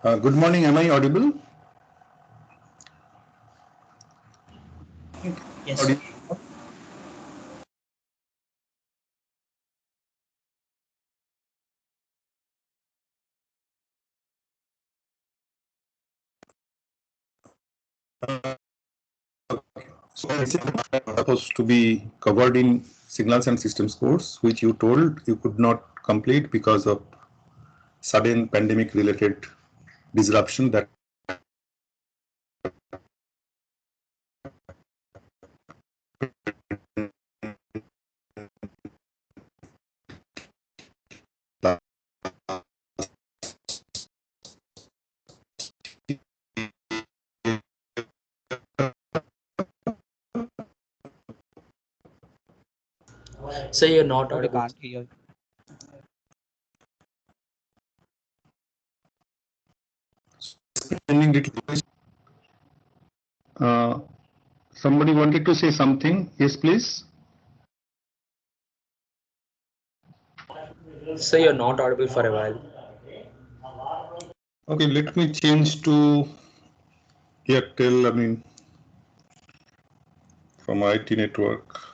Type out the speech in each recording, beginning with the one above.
Good morning. Am I audible? Yes. So it's supposed to be covered in signals and systems course, which you told you could not complete because of sudden pandemic related disruption that So you're not But we audible. can't hear. uh, somebody wanted to say something. Yes, please. So you're not audible for a while. Okay, let me change to Airtel, from IT network.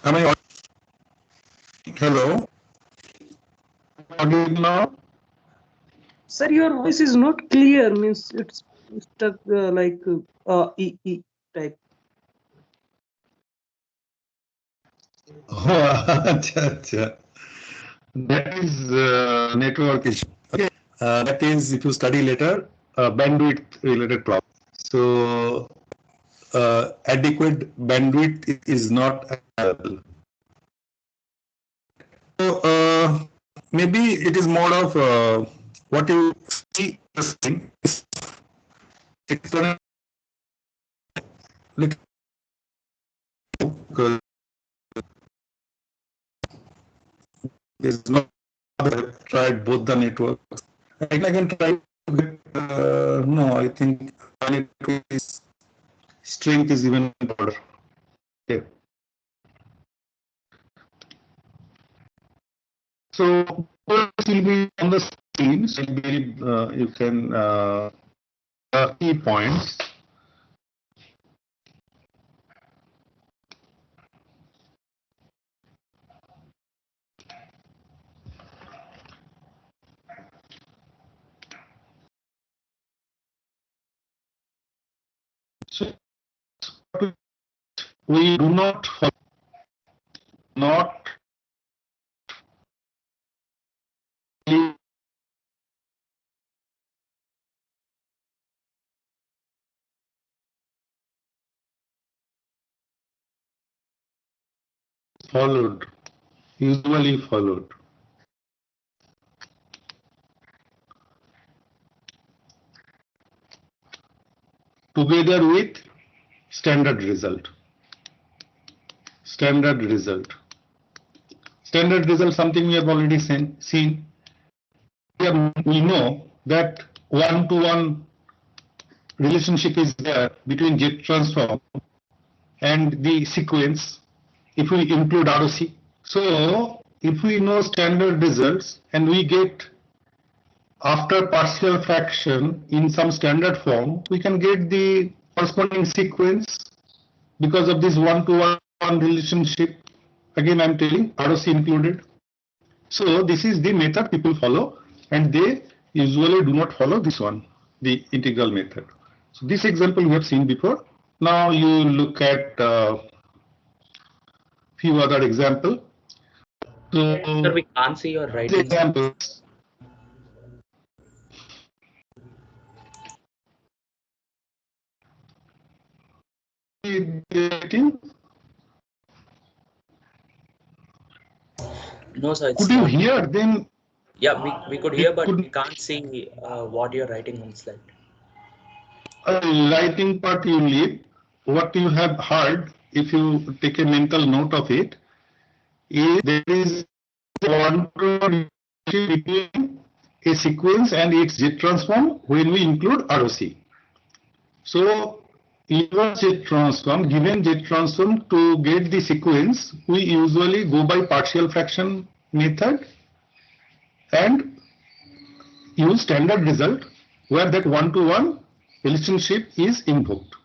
Am I hello? Audible now? Sir, your voice is not clear. Means it's stuck like e type. Oh, acha. That is network issue. Okay, that is if you study later, bandwidth related problem. So adequate bandwidth is not available. So maybe it is more of what you see is external because there's no I've tried both the networks. I can try to get no, I think my network is strength is even broader. Okay. So first will be on the screen. So will be, you can key points. So we do not not followed, usually followed. Together with standard result. Standard result. Standard result, something we have already seen. We know that one-to-one relationship is there between gate transform and the sequence if we include ROC. So if we know standard results and we get after partial fraction in some standard form, we can get the corresponding sequence because of this one-to-one relationship. Again, I'm telling ROC included. So this is the method people follow, and they usually do not follow this one, the integral method. So this example we have seen before. Now you look at few other example. Sir, we can't see your writing. Examples. No, sir. It's Could you not. hear then? Yeah, we could hear, but we couldn't- can't see what you're writing on slide. Writing part you leave. What you have heard, if you take a mental note of it, is there is one between a sequence and its Z transform when we include ROC. So, inverse Z transform, given Z transform, to get the sequence, we usually go by partial fraction method and use standard result where that one-to-one relationship is invoked.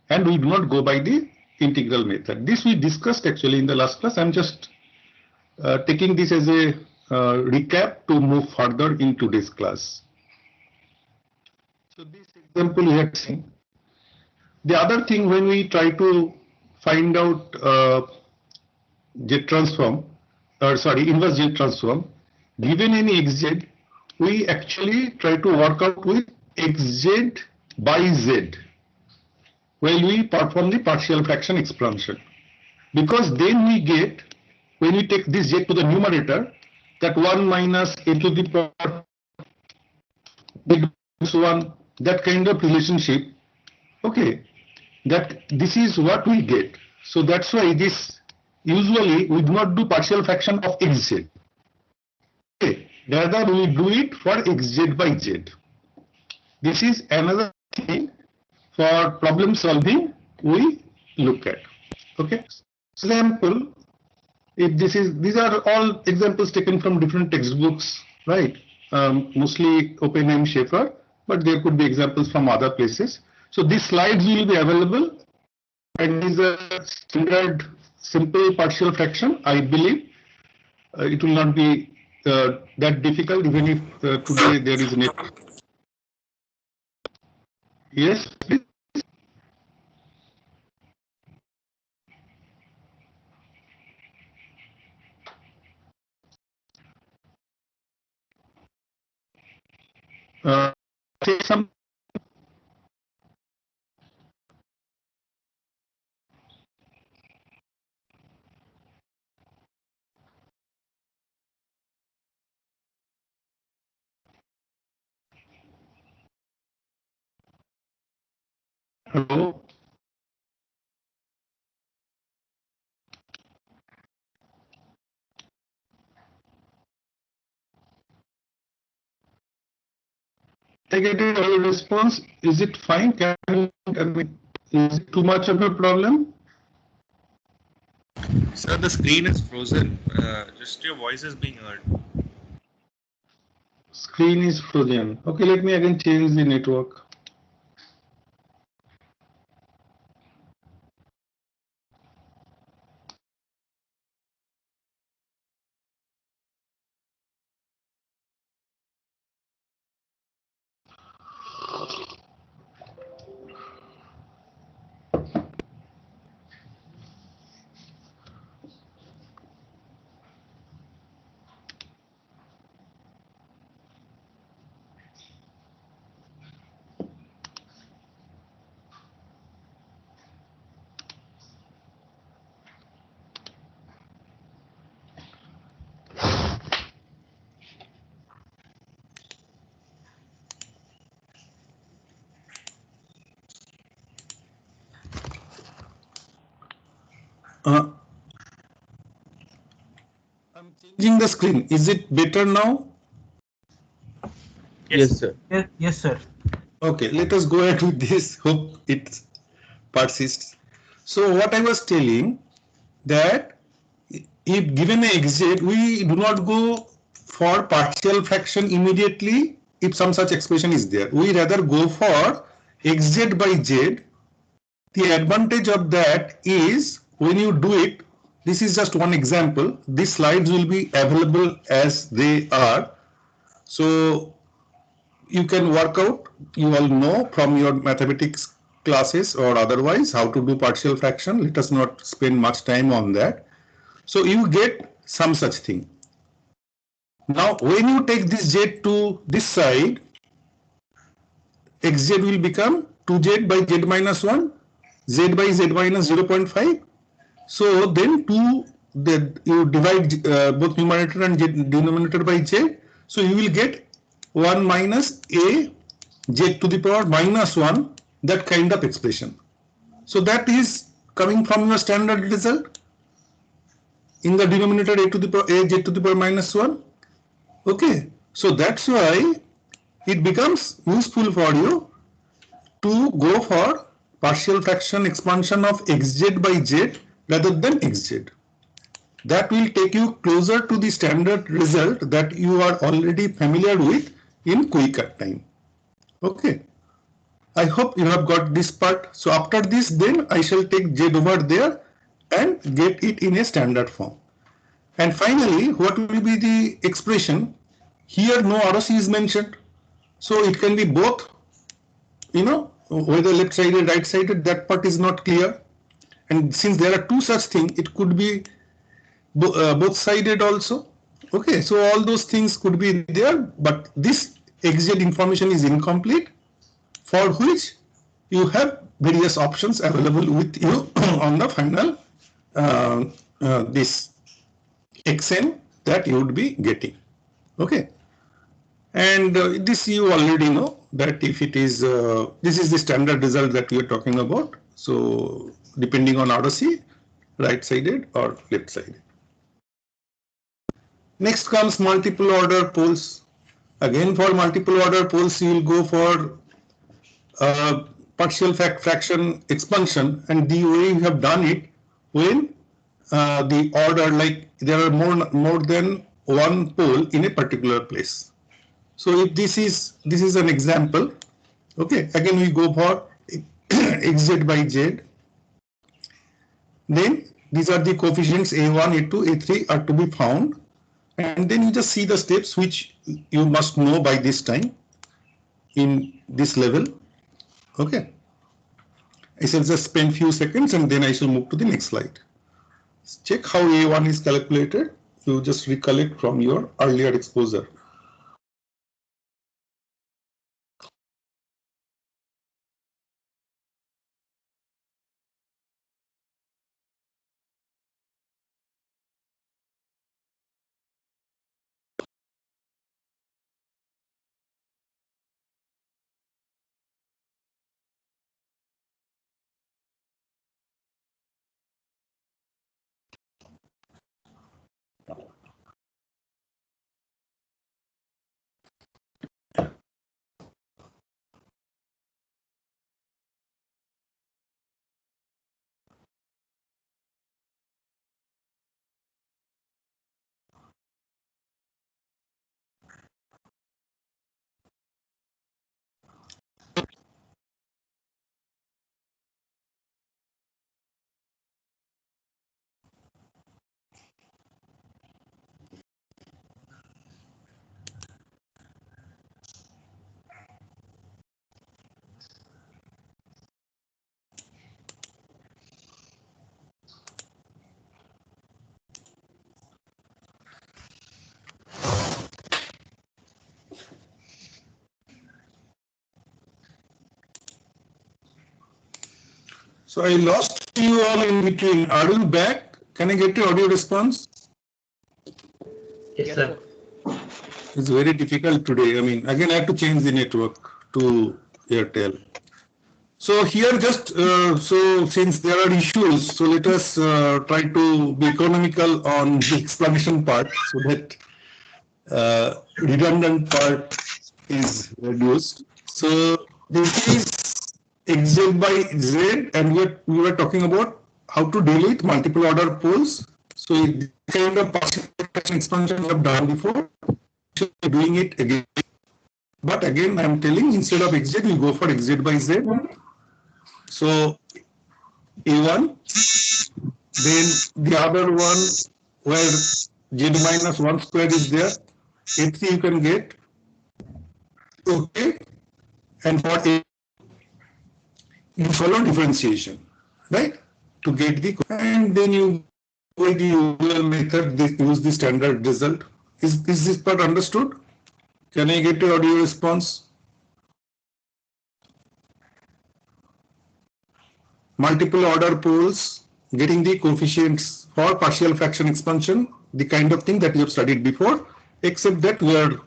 And we do not go by the integral method. This we discussed actually in the last class. I'm just taking this as a recap to move further in today's class. So this example we had seen. The other thing, when we try to find out Z transform, or sorry, inverse Z transform, given any xz, we actually try to work out with xz by z while we perform the partial fraction expansion. Because then we get, when we take this z to the numerator, that 1 minus a to the power 1, that kind of relationship, okay, that this is what we get. So that's why this, usually we do not do partial fraction of xz. Okay, rather we do it for xz by z. This is another thing for problem solving we look at. Okay, example, if this is, these are all examples taken from different textbooks, right? Mostly Oppenheim, Schaeffer, but there could be examples from other places. So these slides will be available, and these are standard simple partial fraction. I believe it will not be that difficult, even if today there is net. Yes, please. Take some. Hello. I get a response. Is it fine? Is it too much of a problem? Sir, the screen is frozen. Just your voice is being heard. Screen is frozen. Okay, let me again change the network. I'm changing the screen. Is it better now? Yes, sir. Yes, sir. Okay, let us go ahead with this. Hope it persists. So what I was telling, that if given a xz, we do not go for partial fraction immediately if some such expression is there. We rather go for xz by z. The advantage of that is when you do it, this is just one example. These slides will be available as they are. So you can work out, you all know from your mathematics classes or otherwise how to do partial fraction. Let us not spend much time on that. So you get some such thing. Now, when you take this z to this side, xz will become 2z by z minus 1, z by z minus 0.5. So then you divide both numerator and denominator by z. So you will get 1 minus a z to the power minus 1, that kind of expression. So that is coming from your standard result. In the denominator a to the power a z to the power minus 1. Okay, so that's why it becomes useful for you to go for partial fraction expansion of xz by z rather than xz. That will take you closer to the standard result that you are already familiar with in quicker time. Okay, I hope you have got this part. So after this, then I shall take z over there and get it in a standard form. And finally, what will be the expression? Here no ROC is mentioned. So it can be both, whether left sided, right sided, that part is not clear. And since there are two such things, it could be both sided also. Okay, so all those things could be there, but this xz information is incomplete, for which you have various options available with you on the final this xn that you would be getting. Okay, and this you already know that if it is this is the standard result that we are talking about. So depending on ROC, right sided or left sided. Next comes multiple order poles. Again, for multiple order poles, you will go for partial fraction expansion, and the way you have done it when the order, like there are more than one pole in a particular place. So if this is an example, okay, again we go for xz by z. Then these are the coefficients a1, a2, a3 are to be found, and then you just see the steps which you must know by this time in this level. Okay, I shall just spend few seconds and then I shall move to the next slide. Check how a1 is calculated. You just recollect from your earlier exposure. So I lost you all in between. Are you back? Can I get your audio response? Yes, sir. It's very difficult today. I mean, again, I have to change the network to Airtel. So here just, so since there are issues, so let us try to be economical on the explanation part so that redundant part is reduced. So this is xz by z, and we were talking about how to deal with multiple order poles. So this kind of partial fraction expansion we have done before, doing it again. But again, I am telling, instead of xz, we go for xz by z. So a1, then the other one where z minus 1 square is there, a3 you can get. Okay, and for a, you follow differentiation, right? To get the, and then you go the usual method, use the standard result. Is this part understood? Can I get your audio response? Multiple order poles, getting the coefficients for partial fraction expansion, the kind of thing that you have studied before, except that we are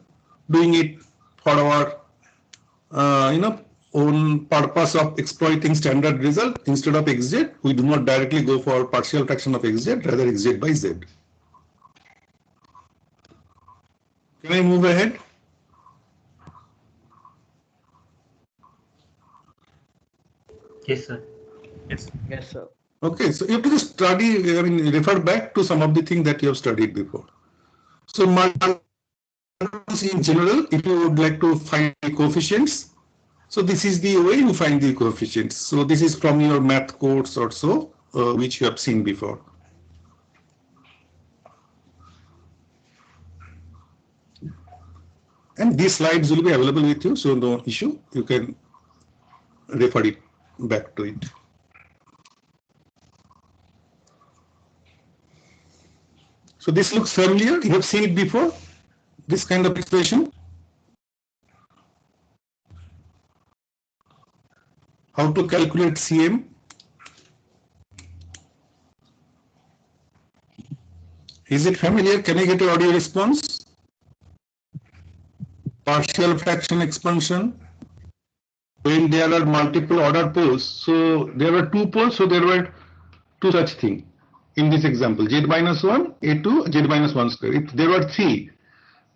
doing it for our own purpose of exploiting standard result. Instead of xz, we do not directly go for partial fraction of xz, rather xz by z. Can I move ahead? Yes, sir. Yes. Yes, sir. Okay, so you have to just study, refer back to some of the things that you have studied before. So in general, if you would like to find the coefficients, so this is the way you find the coefficients. So this is from your math course or so, which you have seen before. And these slides will be available with you, so no issue. You can refer it back to it. So this looks familiar. You have seen it before, this kind of expression. How to calculate CM? Is it familiar? Can I get your audio response? Partial fraction expansion. When there are multiple order poles, so there were two poles, so there were two such things in this example, z minus 1, a2, z minus 1 square. If there were three,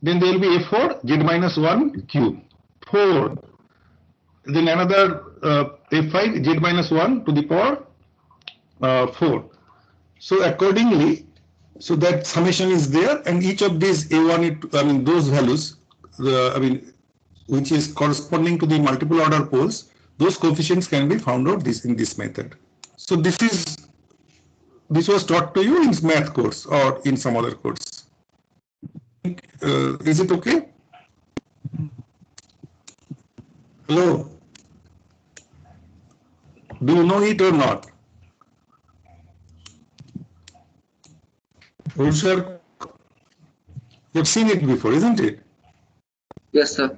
then there will be a4, z minus 1 cube, 4, then another a5, z minus 1 to the power 4. So accordingly, so that summation is there, and each of these A1, those values, which is corresponding to the multiple order poles, those coefficients can be found out in this method. So this was taught to you in math course or in some other course. Is it okay? Hello? Do you know it or not? Sir, you've seen it before, isn't it? Yes, sir.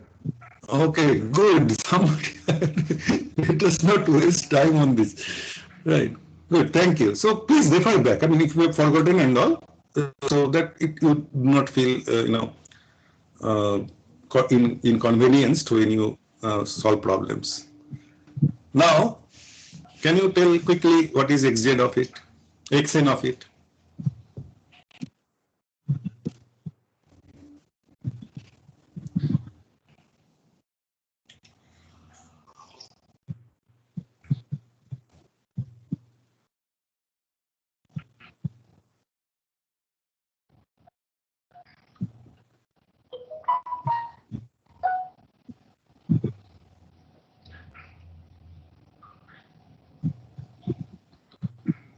Okay, good. Somebody let us not waste time on this. Right. Good. Thank you. So please refer back. If you have forgotten and all, so that it would not feel inconvenienced when you solve problems. Now, can you tell quickly what is xz of it, xn of it?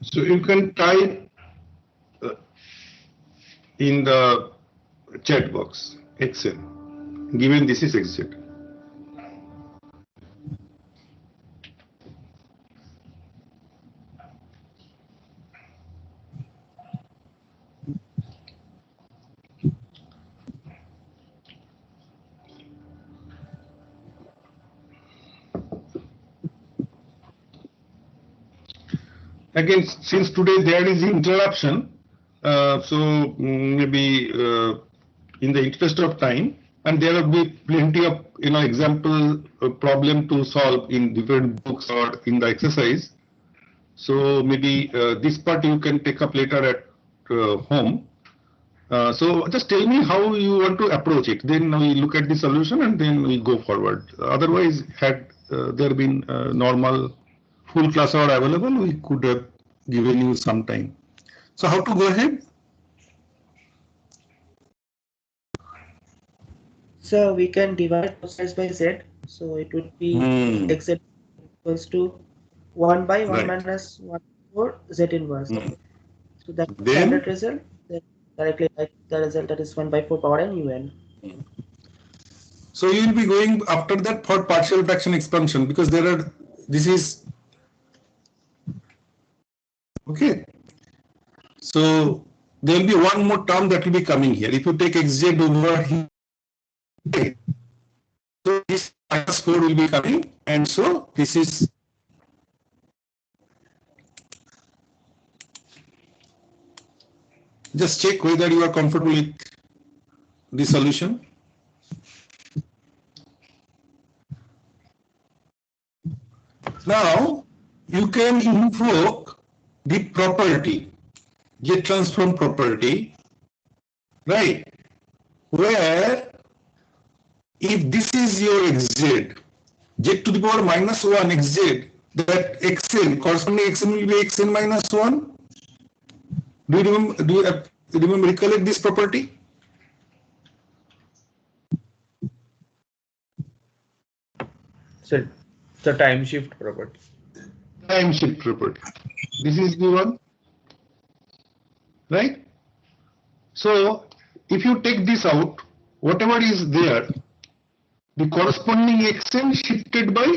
So you can type in the chat box xn, given this is xz. Again, since today there is interruption, so maybe in the interest of time, and there will be plenty of example problem to solve in different books or in the exercise. So maybe this part you can take up later at home. So just tell me how you want to approach it. Then we look at the solution and then we go forward. Otherwise, had there been normal full class hour available, we could have given you some time. So how to go ahead? So we can divide both sides by z. So it would be xz equals to 1 by 1 minus 1 for z inverse. So that standard result, then directly like the result, that is 1 by 4 power n un. So you will be going after that for partial fraction expansion, because this is Okay. So there will be one more term that will be coming here. If you take xz over here, so this -4 will be coming, and so this is just check whether you are comfortable with the solution. Now you can invoke the property, Z transform property, right? Where if this is your xz, z to the power -1 xz, that xn, corresponding xn will be xn -1. Do you remember, recollect this property? So the time shift property. Time shift property. This is the one, right? So if you take this out, whatever is there, the corresponding xn shifted by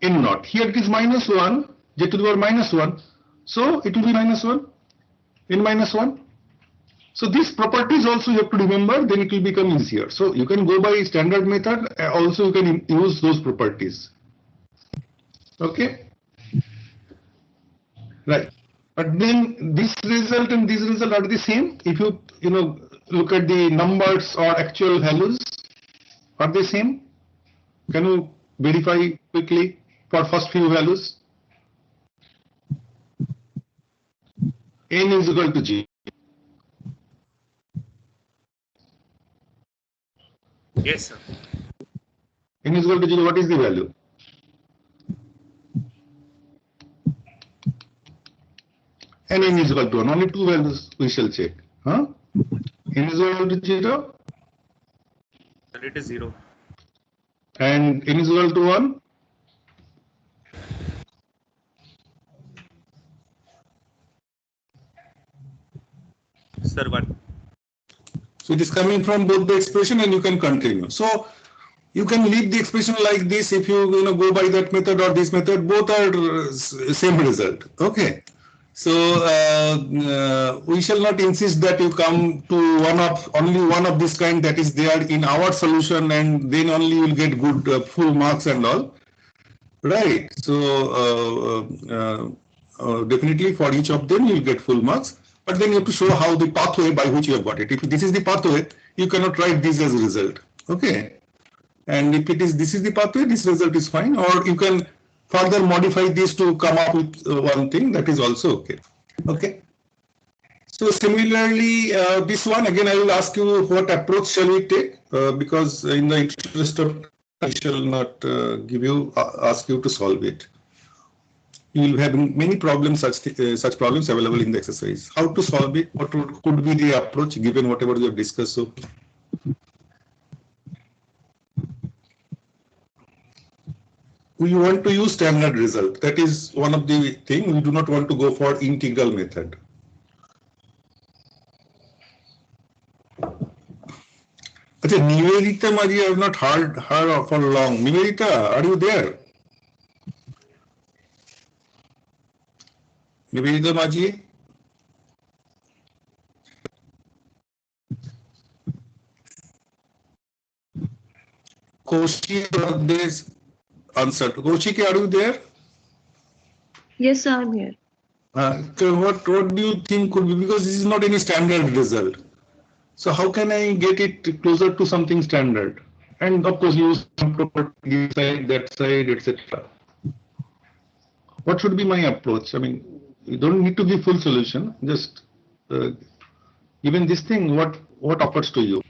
n naught. Here it is -1, z to the power -1. So it will be -1, n -1. So these properties also you have to remember, then it will become easier. So you can go by standard method, also you can use those properties. Okay? Right. But then this result and this result are the same. If you look at the numbers or actual values, are they same? Can you verify quickly for first few values? N is equal to G. Yes, sir. N is equal to 0, what is the value? And n is equal to 1. Only two values we shall check. Huh? N is equal to 0 And it is 0. and n is equal to 1. Sir, 1. So it is coming from both the expression, and you can continue. So you can leave the expression like this if you go by that method or this method. Both are same result. Okay. So we shall not insist that you come to only one of this kind that is there in our solution, and then only you will get good full marks and all. Right. So definitely for each of them you will get full marks. But then you have to show how the pathway by which you have got it. If this is the pathway, you cannot write this as a result. Okay. And if this is the pathway, this result is fine. Or you can further modify this to come up with one thing, that is also okay. Okay. So similarly, this one again, I will ask you what approach shall we take, because in the interest of time, I shall not ask you to solve it. You will have many problems, such problems available in the exercise. How to solve it? What could be the approach given whatever we have discussed so far? We want to use standard result. That is one of the things. We do not want to go for integral method. Okay, Nivedita Maji, I have not heard her for long. Nivedita, are you there? Nivedita Maji? Kaushik, this answered. Kaushik, are you there? Yes, I'm here. What do you think could be? Because this is not any standard result. So how can I get it closer to something standard? And of course, use some property side, that side, etc. What should be my approach? I mean, you don't need to give full solution. Just given this thing, what occurs to you?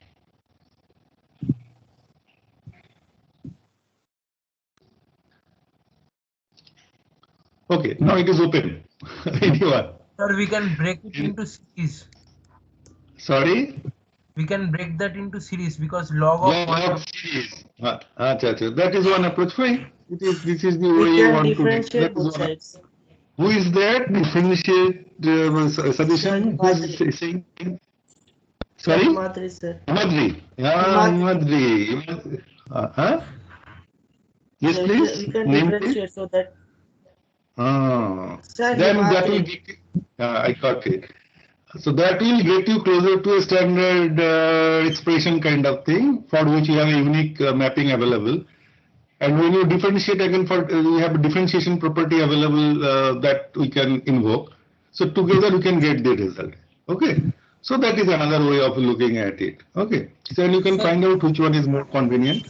Okay, now it is open. Anyone? Sir, we can break it into series. Sorry? We can break that into series because log of series. That is one approach. Fine. This is the way We you can want to do. differentiate both sides. Who is that? Differentiate suggestion? Who is saying? Sorry? Madri, sir. Madri. Yeah, Madri. Yes, So please. we can Name, please. differentiate so that Sir, Then you that are will correct. get, I got it. So that will get you closer to a standard expression kind of thing for which you have a unique mapping available. And when you differentiate again, for we have a differentiation property available that we can invoke. So together we can get the result. Okay. So that is another way of looking at it. Okay. So you can Sir. find out which one is more convenient.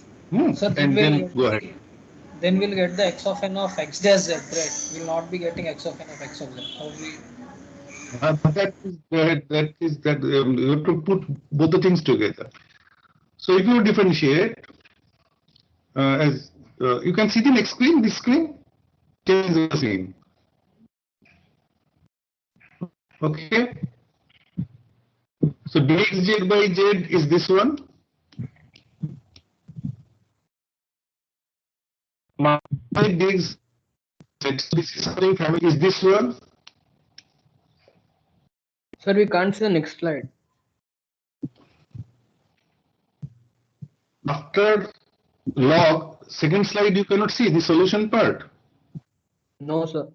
Sir, And then go ahead. then we'll get the x of n of x dash z, right? We'll not be getting x of n of x of z. How we? You have to put both the things together. So if you differentiate, as you can see the next screen, this screen change the screen. Okay. So dxz by z is this one. My dx this is something family is this one. Sir, we can't see the next slide. After log, second slide you cannot see the solution part. No, sir.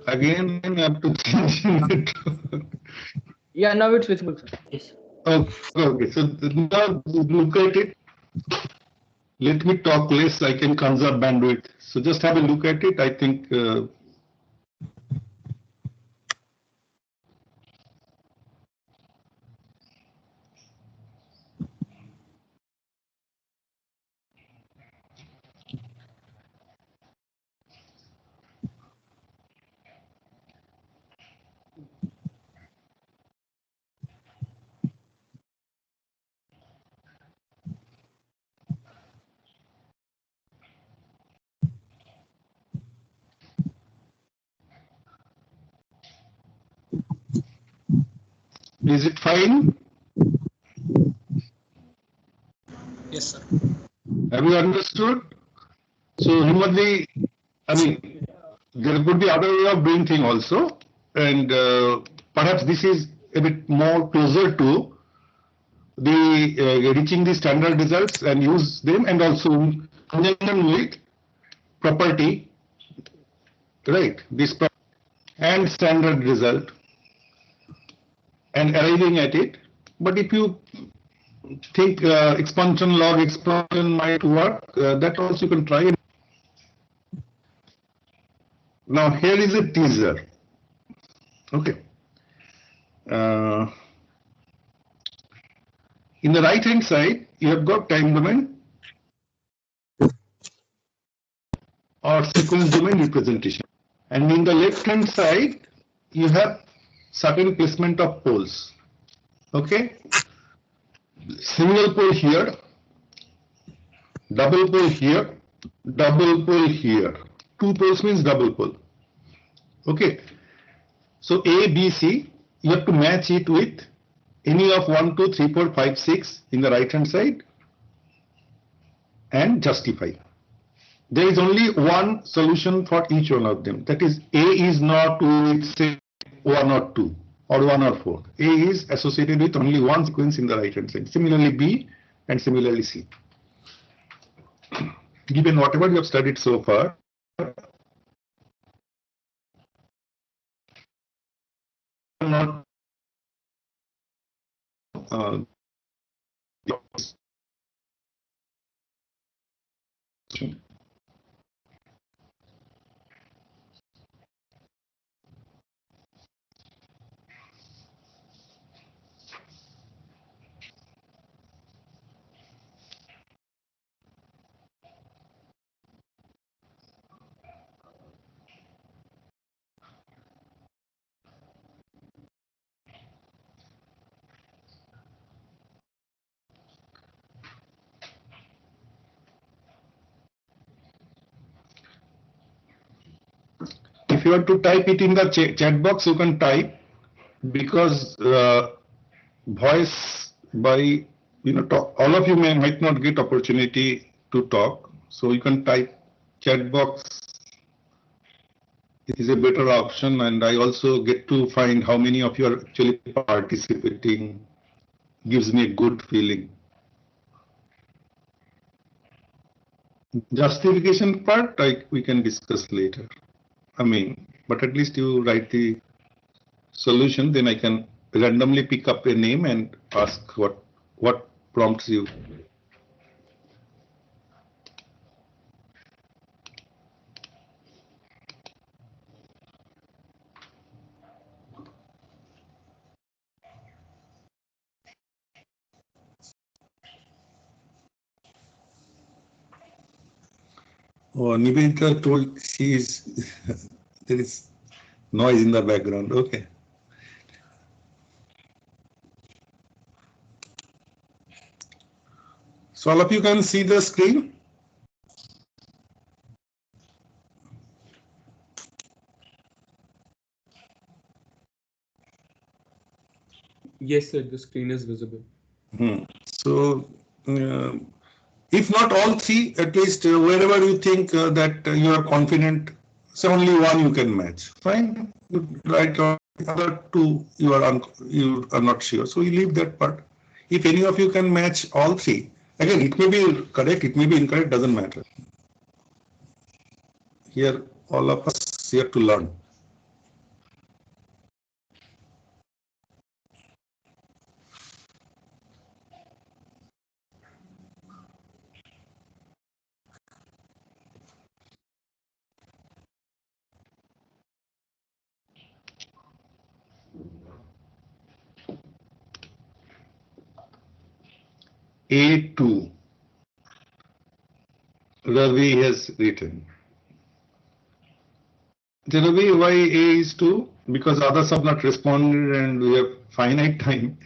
Again, you have to change it. Yeah, now it's visible, sir. Yes. Okay. So now look at it. Let me talk less. I can conserve bandwidth. So just have a look at it. I think. Is it fine? Yes, sir. Have you understood? So, Himadli, I mean, there could be other way of doing thing also, and perhaps this is a bit more closer to the reaching the standard results and use them, and also in conjunction with property, right? And standard result, and arriving at it. But if you think expansion log expansion might work, that also you can try. Now here is a teaser. Okay. In the right hand side, you have got time domain or sequence domain representation. And in the left hand side, you have certain placement of poles. Okay. Single pole here, double pole here, double pole here. Two poles means double pole. Okay. So A, B, C, you have to match it with any of 1, 2, 3, 4, 5, 6 in the right hand side and justify. There is only one solution for each one of them. That is, A is not with say 1 or 2 or 1 or 4. A is associated with only one sequence in the right hand side. Similarly B and similarly C. Given whatever you have studied so far, not if you want to type it in the chat box, you can type, because voice by all of you might not get opportunity to talk, so you can type. Chat box is a better option, and I also get to find how many of you are actually participating. Gives me a good feeling. Justification part we can discuss later. I mean, but at least you write the solution, then I can randomly pick up a name and ask what prompts you. Oh, Nivedita told she is, there is noise in the background. Okay. So all of you can see the screen? Yes, sir, the screen is visible. So, if not all three, at least wherever you think that you are confident, so only one you can match. Fine, you write on the other two you are not sure. So you leave that part. If any of you can match all three, again it may be correct, it may be incorrect, doesn't matter. Here, all of us here to learn. A2, Ravi has written. Ravi, why A is 2? Because others have not responded and we have finite time.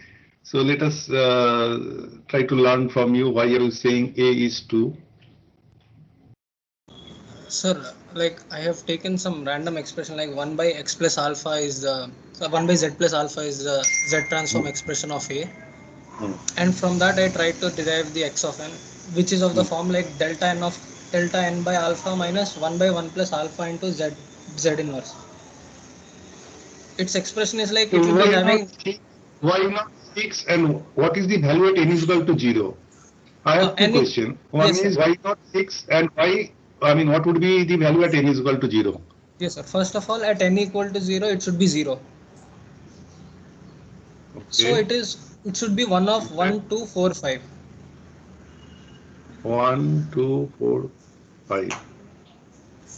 So let us try to learn from you why are you saying A is 2? Sir, like I have taken some random expression like 1 by x plus alpha is the 1 by z plus alpha is the z transform expression of A. And from that I tried to derive the x of n, which is of the form like delta n by alpha minus 1 by 1 plus alpha into z inverse. Its expression is like it will be having. Why not 6 and what is the value at n is equal to 0? I have two questions. One yes, is sir. why not 6 and why, I mean, what would be the value at n is equal to 0? Yes, sir. First of all, at n equal to 0, it should be 0. Okay. So it should be 1 of 1, 2, 4, 5. 1, 2, 4, 5.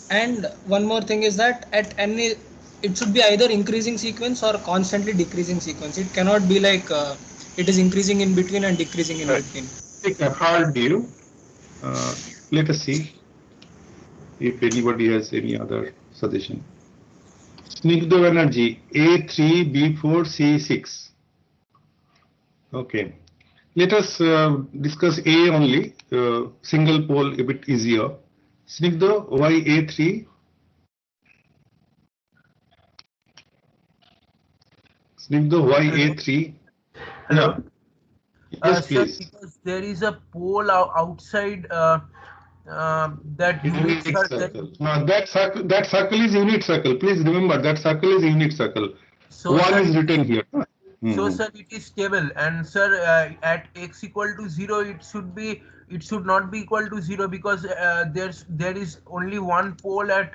And one more thing is that at any, it should be either increasing sequence or constantly decreasing sequence. It cannot be like it is increasing in between and decreasing in between. I've heard you. Let us see if anybody has any other suggestion. Snigdha Banerjee, A3, B4, C6. Okay. Let us discuss A only, single pole a bit easier. Snigdha, why A3? Snigdha, why A3? Hello. Yeah. Yes, Sir, please. because there is a pole outside that unit circle. That circle is unit circle. Please remember that circle is unit circle. So, 1 sir, is written here. So, sir, it is stable, and sir, at x equal to 0, it should not be equal to 0 because there is only one pole at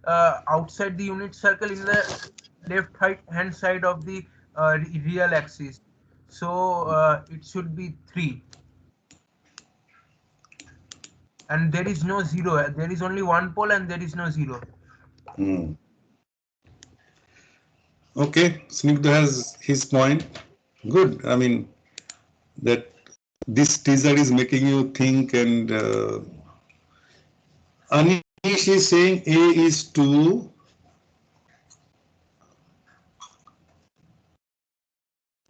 outside the unit circle in the left hand side of the real axis. So it should be 3, and there is no 0. There is only one pole, and there is no 0. Okay, Snigdha has his point. Good. I mean, that this teaser is making you think, and Anish is saying A is 2.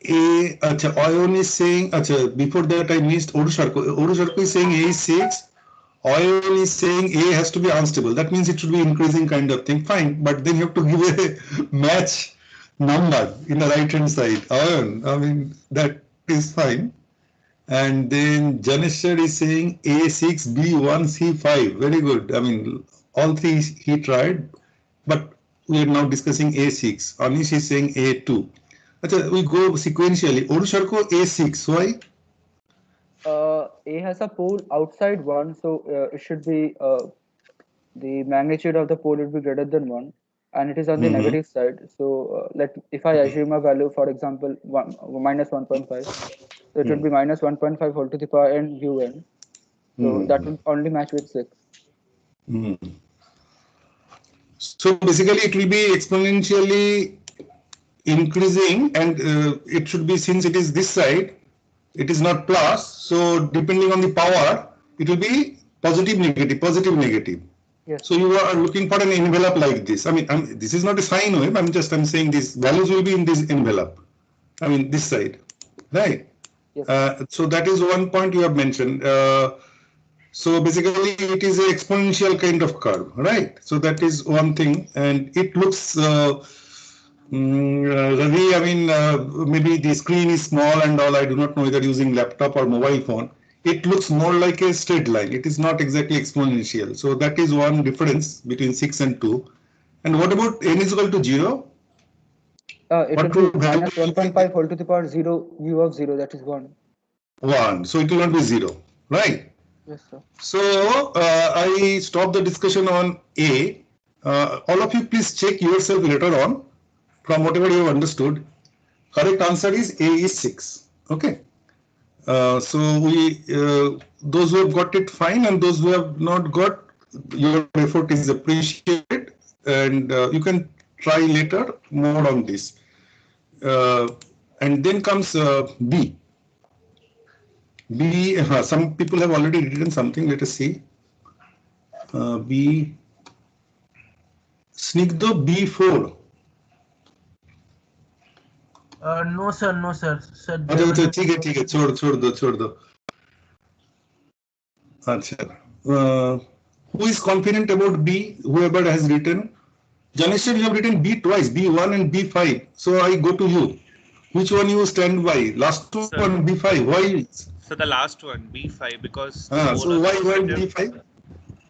Oyon is saying, before that I missed Orusharko is saying A is 6. Oyon is saying A has to be unstable. That means it should be increasing kind of thing. Fine, but then you have to give a match number in the right hand side. Oyon, I mean, that is fine. And then Janeshwar is saying A6, B1, C5. Very good. I mean, all three he tried, but we are now discussing A6. Anish is saying A2. We go sequentially. Orusharko A6. Why? A has a pole outside 1, so it should be the magnitude of the pole would be greater than 1. and it is on the negative side. So if I assume a value, for example, minus 1.5, so it would be minus 1.5 whole to the power n un. So that would only match with 6. So basically it will be exponentially increasing, and it should be, since it is this side, it is not plus, so depending on the power, it will be positive, negative, positive, negative. Yes. So you are looking for an envelope like this. I mean, this is not a sine wave. I'm saying these values will be in this envelope. I mean, this side, right? Yes. So that is one point you have mentioned. So basically, it is an exponential kind of curve, right? So that is one thing, and it looks. Ravi, I mean, maybe the screen is small and all. I do not know whether using laptop or mobile phone. It looks more like a straight line. It is not exactly exponential. So that is one difference between 6 and 2. And what about n is equal to 0? It will be minus 1.5 whole to the power 0 u of 0, that is 1. 1. So it will not be 0, right? Yes, sir. So I stop the discussion on A. All of you please check yourself later on from whatever you have understood. Correct answer is A is 6. Okay. So we, those who have got it, fine, and those who have not got, your effort is appreciated, and you can try later more on this. And then comes B. B, some people have already written something. Let us see. B. Snigdha B4. No sir, no sir. Sir, अच्छा ठीक है छोड़ दो. अच्छा. Who is confident about B? Whoever has written. Janisha, you have written B twice, B1 and B5. So I go to you. Which one you stand by? Last one, B5. Why? So the last one, B5, because. So why B5?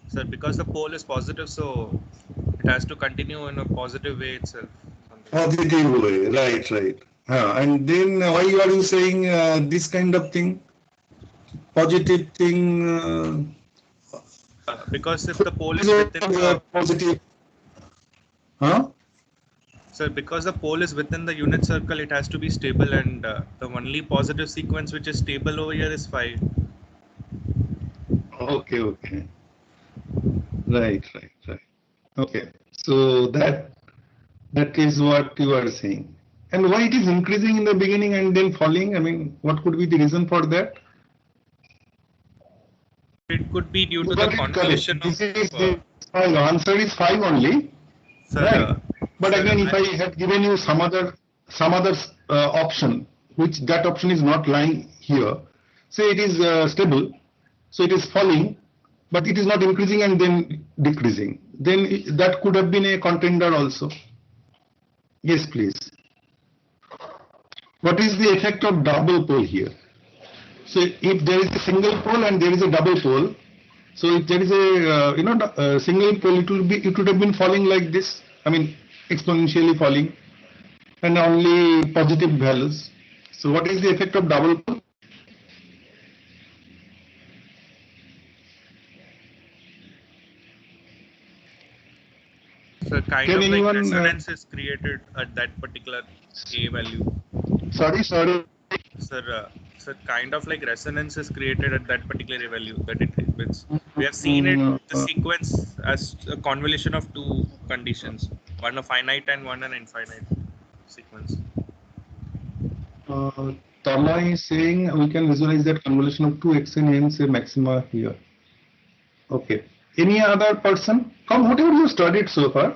Sir, because the pole is positive, so it has to continue in a positive way itself. Positive way, right. And then why are you saying this kind of thing? Positive thing? Because if the pole is within the positive. Huh? Sir, because the pole is within the unit circle, it has to be stable, and the only positive sequence which is stable over here is 5. Okay. Right. Okay. So that is what you are saying. And why it is increasing in the beginning and then falling? I mean, what could be the reason for that? It could be due to the convolution of. The answer is 5 only. Sir, right. But again, if I had given you some other option, which that option is not lying here, say it is stable, so it is falling, but it is not increasing and then decreasing, then that could have been a contender also. Yes, please. What is the effect of double pole here? So if there is a single pole and there is a double pole, so if there is a single pole, it would have been falling like this. I mean, exponentially falling, and only positive values. So what is the effect of double pole? So kind of like resonance is created at that particular A value. Sorry. Sir, kind of like resonance is created at that particular A value that it happens. We have seen it, the sequence, as a convolution of two conditions, one a finite and one an infinite sequence. Tama is saying we can visualize that convolution of 2x and hence a maxima here. Okay. Any other person? Come, whatever you studied so far.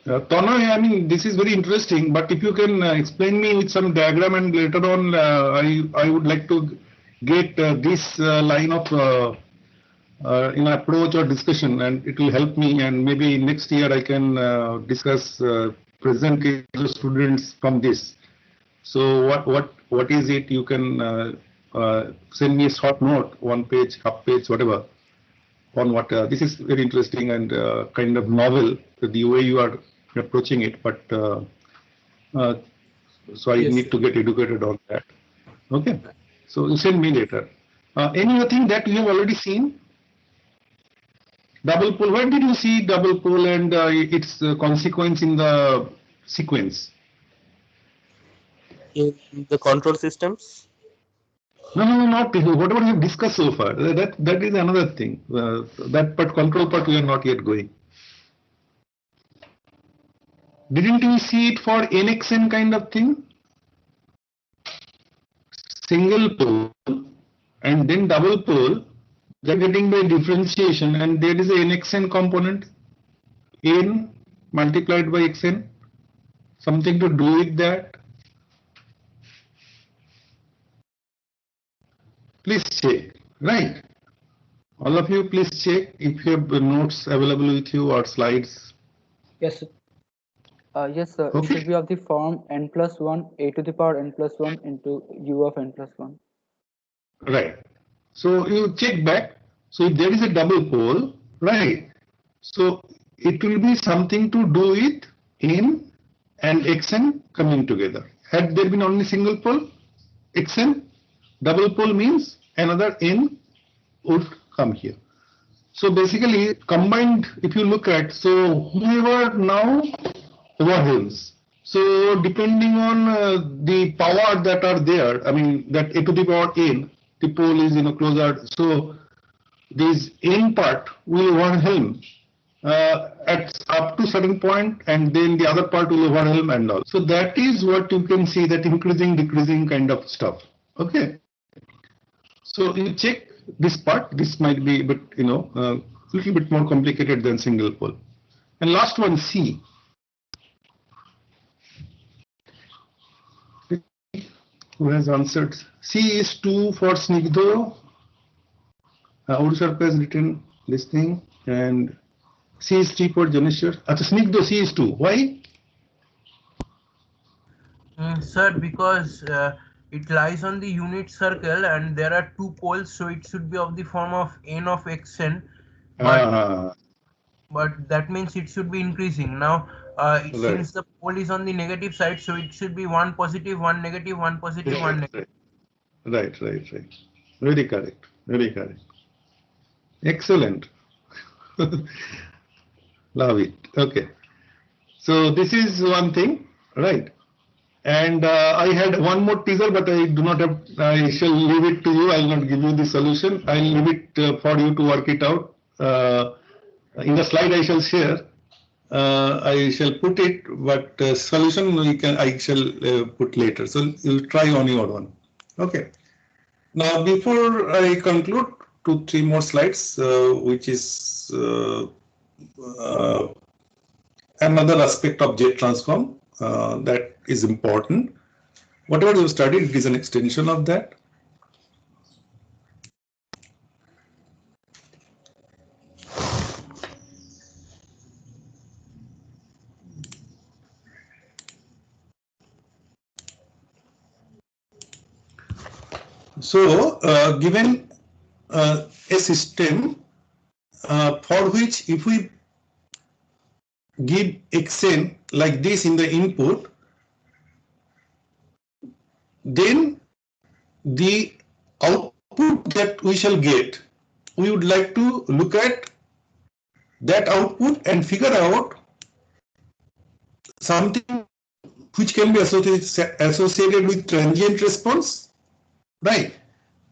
Tanay, I mean, this is very interesting, but if you can explain me with some diagram, and later on I would like to get this line of approach or discussion, and it will help me, and maybe next year I can discuss, present to the students from this. So what is it? You can send me a short note, 1 page, half page, whatever, on what this is very interesting and kind of novel, the way you are approaching it, but so I need to get educated on that. Okay, so you send me later. Any other thing that you have already seen? Double pole. When did you see double pole and its consequence in the sequence? In the control systems? No, not whatever we have discussed so far. That is another thing. That part, control part, we are not yet going. Didn't you see it for NXN kind of thing? Single pole and then double pole. They are getting by differentiation, and there is a NXN component, N multiplied by XN. Something to do with that. Please check, right? All of you, please check if you have notes available with you or slides. Yes, sir. Yes, sir. Okay. It should be of the form n plus 1 a to the power n plus 1 into u of n plus 1. Right. So you check back. So if there is a double pole, right? So it will be something to do with N and Xn coming together. Had there been only single pole, Xn, double pole means another N would come here. So basically combined, if you look at, so whoever now overwhelms. So depending on the power that are there, I mean that a to the power n, the pole is closer. So this n part will overwhelm at up to certain point, and then the other part will overwhelm and all. So that is what you can see, that increasing, decreasing kind of stuff. Okay. So you check this part. This might be, but little bit more complicated than single pole. And last one, C. Who has answered? C is 2 for Snigdho. Urusharka has written this thing, and C is 3 for Janeshwar. Snigdho, C is 2. Why? Sir, because it lies on the unit circle and there are 2 poles, so it should be of the form of n of xn. But that means it should be increasing. Now, since the pole is on the negative side, so it should be 1 positive, 1 negative, 1 positive, 1 negative. Right. Very correct. Very correct. Excellent. Love it. Okay. So this is one thing, right? And I had one more teaser, but I do not have. I shall leave it to you. I will not give you the solution. I will leave it for you to work it out. In the slide I shall share. I shall put it, but solution I shall put later. So you try on your one. Okay. Now before I conclude, 2-3 more slides, which is another aspect of jet transform that is important. Whatever you studied, it is an extension of that. So, given a system for which if we give xn like this in the input, then the output that we shall get, we would like to look at that output and figure out something which can be associated with transient response, right?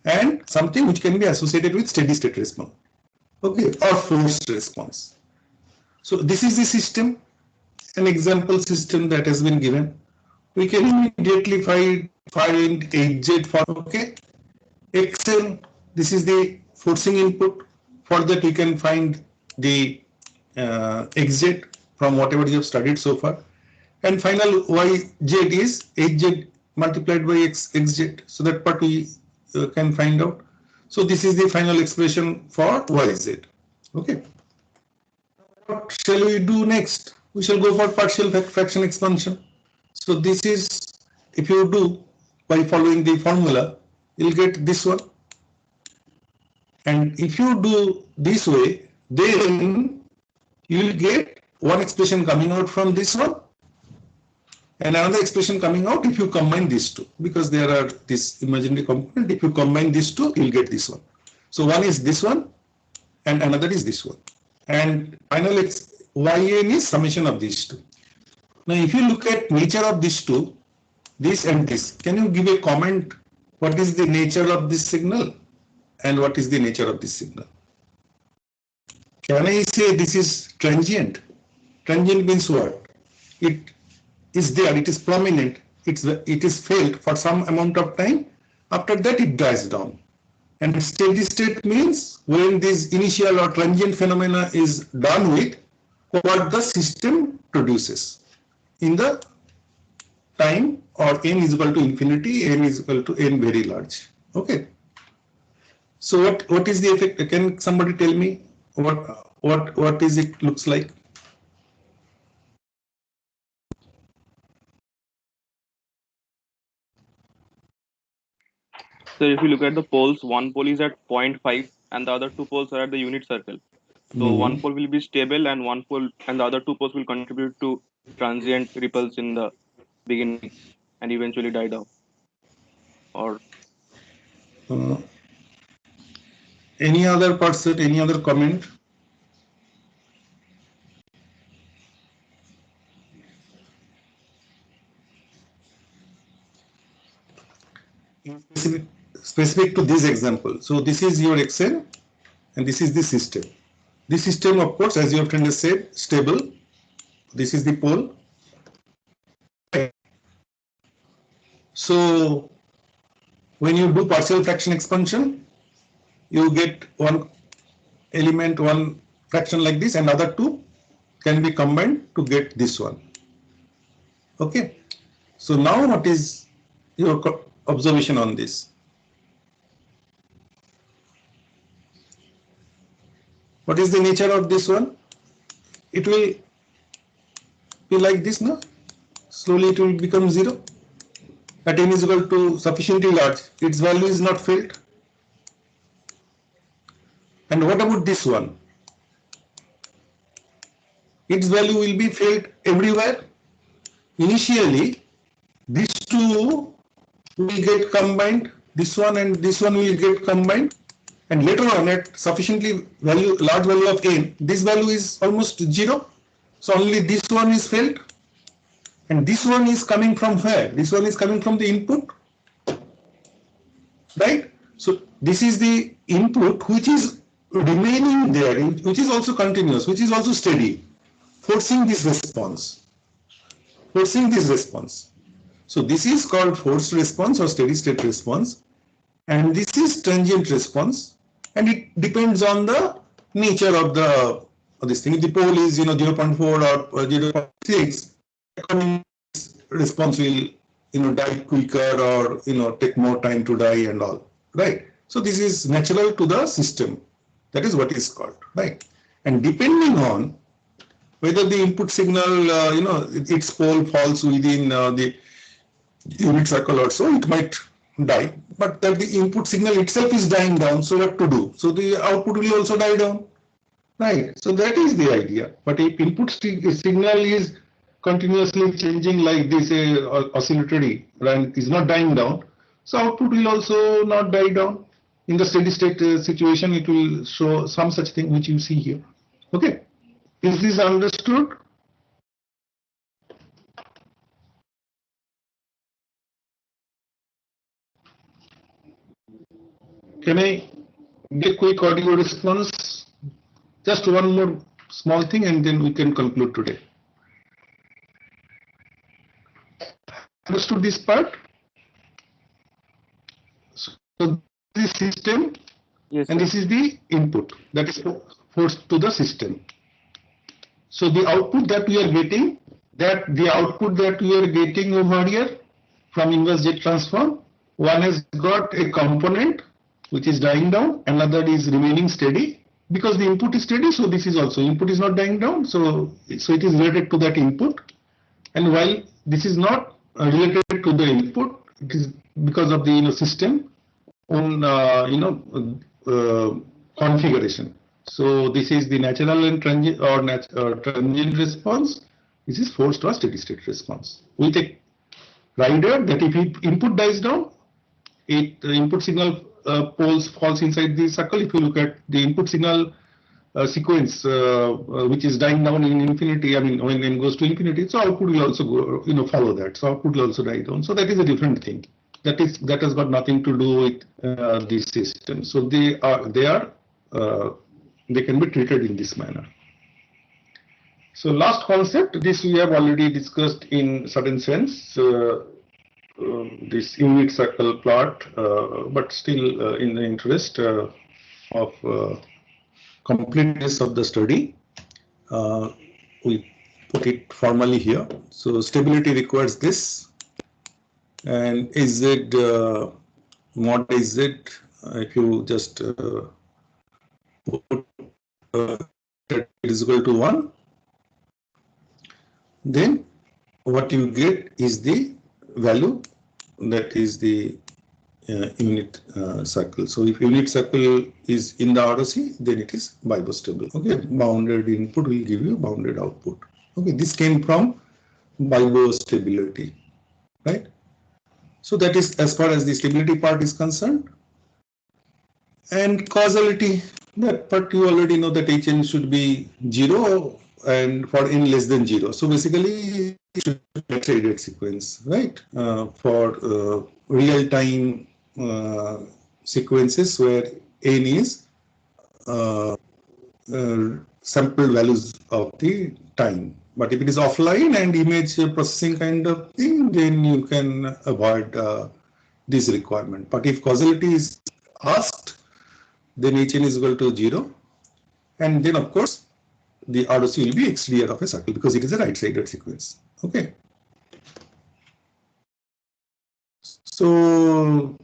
And something which can be associated with steady state response, okay, or forced response. So this is the system, an example system that has been given. We can immediately find Hz for, okay, Xn, this is the forcing input. For that we can find the Xz from whatever you have studied so far. And final Yz is Hz multiplied by Xz. So that part we can find out. So this is the final expression for Yz. Okay. What shall we do next? We shall go for partial fraction expansion. So this is, if you do by following the formula, you'll get this one. And if you do this way, then you will get one expression coming out from this one, and another expression coming out if you combine these two, because there are this imaginary component. If you combine these two, you'll get this one. So one is this one, and another is this one. And final yn is summation of these two. Now, if you look at nature of these two, this and this, can you give a comment? What is the nature of this signal, and what is the nature of this signal? Can I say this is transient? Transient means what? It is there, it is prominent, it is felt for some amount of time. After that, it dies down. And steady state means when this initial or transient phenomena is done with, what the system produces in the time, or n is equal to infinity, n is equal to n very large. Okay. So what is the effect? Can somebody tell me what is it looks like? So if you look at the poles, one pole is at 0.5 and the other two poles are at the unit circle. So one pole will be stable and one pole and the other two poles will contribute to transient ripples in the beginning and eventually die down. Or any other person, any other comment? Specific to this example. So this is your Xn and this is the system. This system, of course, as your friend has said, stable. This is the pole. So when you do partial fraction expansion, you get one element, one fraction like this, and other two can be combined to get this one. Okay. So now what is your observation on this? What is the nature of this one? It will be like this, no? Slowly it will become 0. At n is equal to sufficiently large, its value is not felt. And what about this one? Its value will be felt everywhere. Initially, these two will get combined, this one and this one will get combined, and later on at sufficiently large value of n, this value is almost 0. So only this one is felt, and this one is coming from where? This one is coming from the input, right? So this is the input which is remaining there, which is also continuous, which is also steady, forcing this response. So this is called forced response or steady state response, and this is transient response, and it depends on the nature of this thing. If the pole is 0.4 or 0.6, response will die quicker or take more time to die and all, right? So this is natural to the system. That is what is called, right? And depending on whether the input signal, its pole falls within the unit circle or so, it might die. But that the input signal itself is dying down, so what to do? So the output will also die down, right? So that is the idea. But if input signal is continuously changing like this, oscillatory, and is not dying down, so output will also not die down. In the steady state situation, it will show some such thing which you see here. Okay, is this understood? Can I get quick audio response? Just one more small thing and then we can conclude today. Understood this part? So this system, yes, and this is the input that is forced to the system. So the output that we are getting, over here from inverse jet transform, one has got a component which is dying down, another is remaining steady. Because the input is steady, so this is also input is not dying down, so it is related to that input. And while this is not related to the input, it is because of the system own configuration. So this is the natural and transient response, This is forced or steady state response. We take rider that if input dies down, the input signal poles falls inside the circle. If you look at the input signal sequence which is dying down in infinity, I mean when n goes to infinity, so output will also go, follow that. So output will also die down. So that is a different thing. That has got nothing to do with this system. So they can be treated in this manner. So last concept, this we have already discussed in certain sense, this unit circle plot, but still in the interest of completeness of the study, we put it formally here. So stability requires this, and Z mod Z, if you just put it is equal to 1, then what you get is the value that is the unit circle. So if unit circle is in the ROC, then it is bibostable. Okay, bounded input will give you bounded output. Okay, this came from bibostability, right? So that is as far as the stability part is concerned. And causality, that part you already know that Hn should be 0 and for n less than 0. So basically it should be a traded sequence, right? For real-time sequences where n is sample values of the time. But if it is offline and image processing kind of thing, then you can avoid this requirement. But if causality is asked, then Hn is equal to 0, and then of course the ROC will be XDR of a circle because it is a right-sided sequence. Okay. So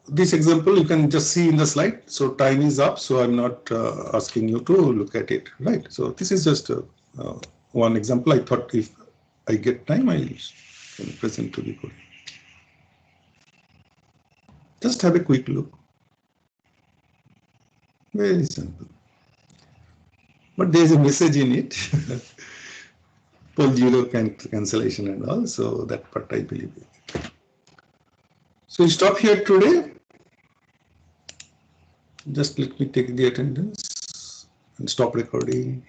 this example you can just see in the slide. So time is up, so I'm not asking you to look at it, right? So this is just one example. I thought if I get time, I can present to the board. Just have a quick look. Very simple. But there is a message in it. Pole zero cancellation and all. So that part I believe. So we stop here today. Just let me take the attendance and stop recording.